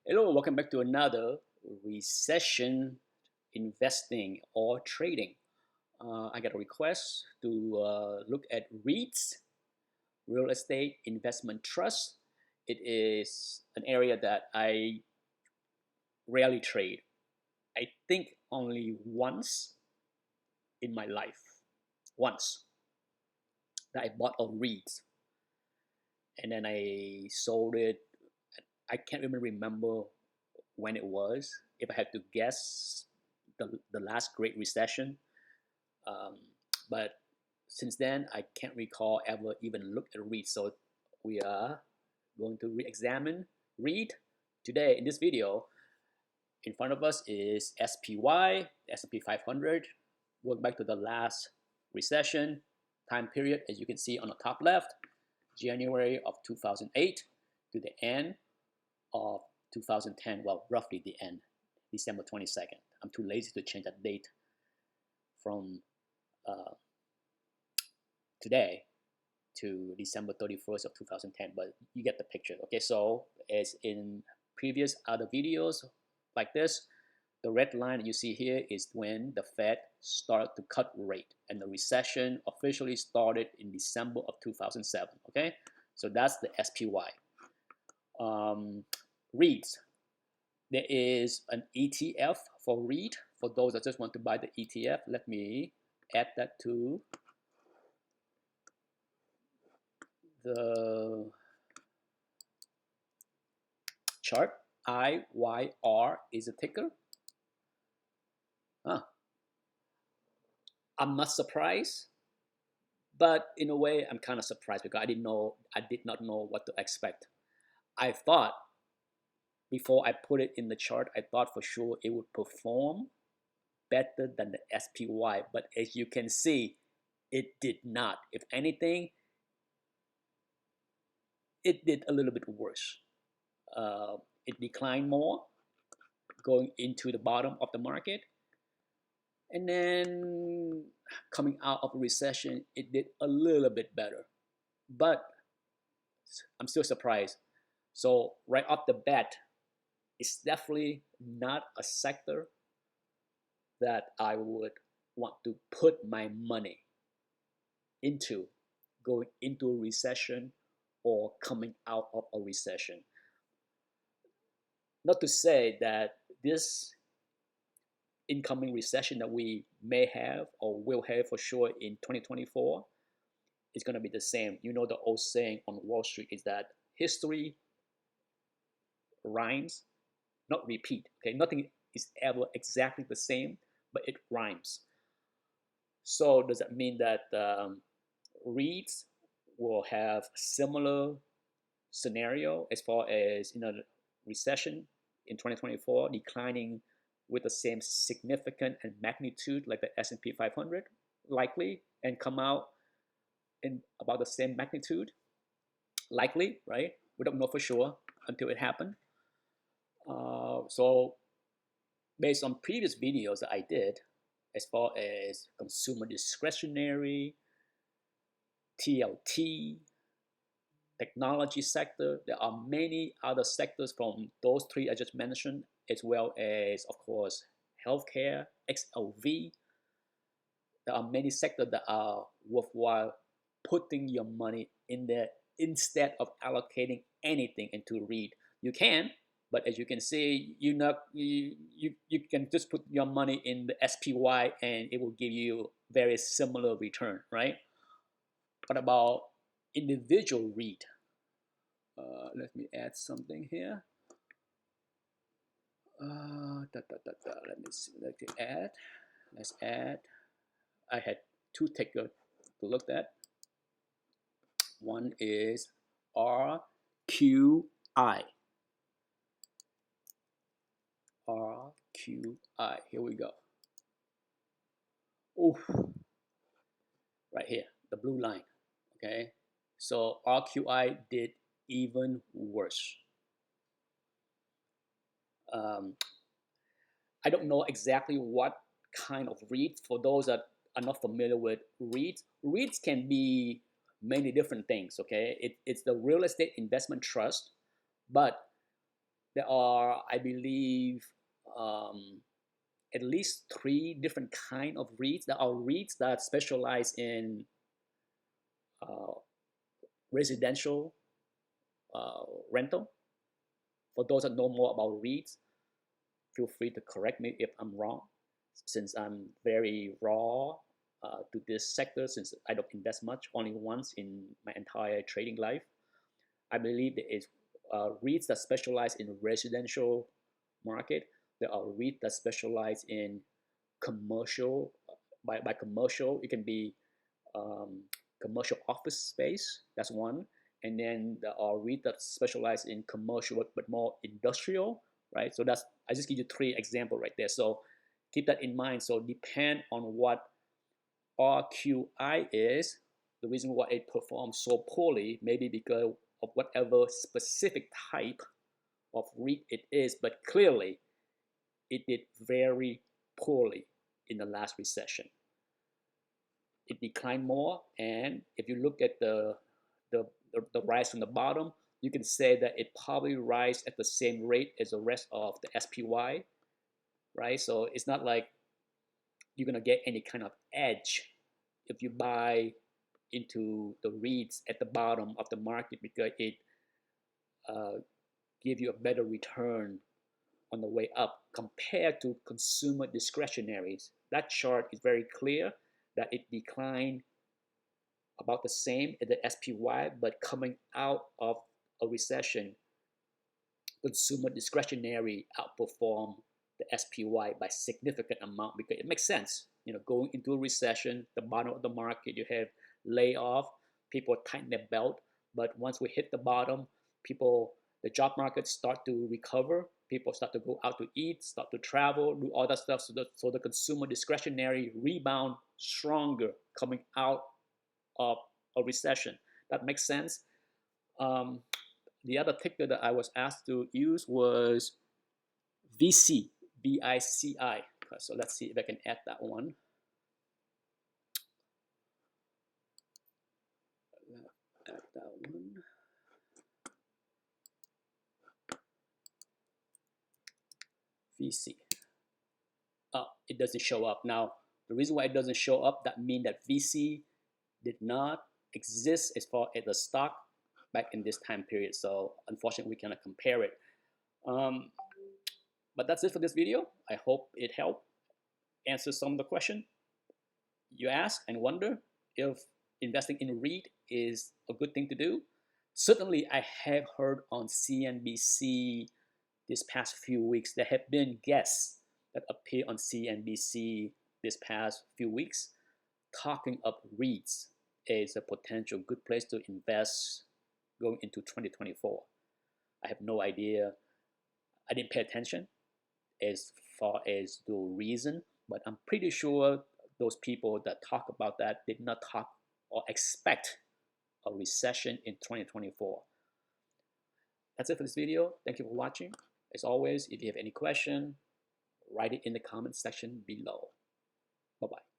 Hello, welcome back to another recession investing or trading. I got a request to look at REITs, real estate investment trust. It is an area that I rarely trade. I think only once in my life, once that I bought a REIT and then I sold it. I can't even remember when it was. If I had to guess, the last Great Recession. Um, but since then, I can't recall ever even looked at REIT. So we are going to re-examine REIT today in this video. In front of us is SPY, S&P 500. Going back to the last recession time period, as you can see on the top left, January of 2008 to the end of 2010. Well, roughly the end, December 22nd. I'm too lazy to change that date from today to December 31st of 2010, but you get the picture. Okay, so as in previous other videos like this, the red line that you see here is when the Fed started to cut rate, and the recession officially started in December of 2007. Okay, so that's the SPY. REITs. There is an ETF for REIT. For those that just want to buy the ETF, let me add that to the chart. IYR is a ticker. Huh. I'm not surprised, but in a way, I'm kind of surprised because I did not know what to expect. I thought before I put it in the chart, I thought for sure it would perform better than the SPY, but as you can see, it did not. If anything, it did a little bit worse. It declined more going into the bottom of the market, and then coming out of a recession, it did a little bit better, but I'm still surprised. So right off the bat, it's definitely not a sector that I would want to put my money into going into a recession or coming out of a recession. Not to say that this incoming recession that we may have or will have for sure in 2024 is going to be the same. You know, the old saying on Wall Street is that history rhymes, not repeat. Okay, nothing is ever exactly the same, but it rhymes. So does that mean that REITs will have similar scenario as far as recession in 2024 declining with the same significant and magnitude like the S&P 500 likely, and come out in about the same magnitude likely, right? We don't know for sure until it happened. So based on previous videos that I did as far as consumer discretionary, TLT, technology sector, there are many other sectors from those three I just mentioned, as well as, of course, healthcare, XLV. There are many sectors that are worthwhile putting your money in there instead of allocating anything into REIT. You can, but as you can see, you can just put your money in the SPY and it will give you very similar return, right? What about individual REIT? Let me add something here. Let me see. Let's add. I had two tickers to look at. One is RQI. RQI. Here we go. Oh, right here, the blue line. Okay, so RQI did even worse. I don't know exactly what kind of REITs. For those that are not familiar with REITs can be many different things. Okay, it's the real estate investment trust, but there are, I believe, at least 3 different kind of REITs. There are REITs that specialize in uh, residential rental. For those that know more about REITs, feel free to correct me if I'm wrong, since I'm very raw to this sector, since I don't invest much, only once in my entire trading life. I believe there is REITs that specialize in residential market. There are REITs that specialize in commercial. By commercial, it can be um, commercial office space. That's one. And then there are REITs that specialize in commercial, but more industrial, right? So that's, I just give you 3 examples right there. So keep that in mind. So depend on what RQI is. The reason why it performs so poorly, maybe because of whatever specific type of REIT it is, but clearly it did very poorly in the last recession. It declined more, and if you look at the rise from the bottom, you can say that it probably rise at the same rate as the rest of the SPY, right? So it's not like you're gonna get any kind of edge if you buy into the REITs at the bottom of the market, because it uh, give you a better return on the way up compared to consumer discretionaries. That chart is very clear that it declined about the same as the SPY, but coming out of a recession, consumer discretionary outperform the SPY by significant amount, because it makes sense. Going into a recession, the bottom of the market, you have layoff, people tighten their belt. But once we hit the bottom, the job market start to recover. People start to go out to eat, start to travel, do all that stuff. So the consumer discretionary rebound stronger coming out of a recession. That makes sense. Um, the other ticker that I was asked to use was VC, VICI. So let's see if I can add that one. Add that one. VC. Oh, it doesn't show up. Now, the reason why it doesn't show up, that means that VC did not exist as far as the stock back in this time period. So unfortunately, we cannot compare it. But that's it for this video. I hope it helped answer some of the question you ask and wonder if investing in REIT is a good thing to do. Certainly, I have heard on CNBC this past few weeks, there have been guests that appear on CNBC this past few weeks talking up REITs as a potential good place to invest going into 2024. I have no idea. I didn't pay attention as far as the reason, but I'm pretty sure those people that talk about that did not talk or expect a recession in 2024. That's it for this video. Thank you for watching. As always, if you have any question, write it in the comment section below. Bye-bye.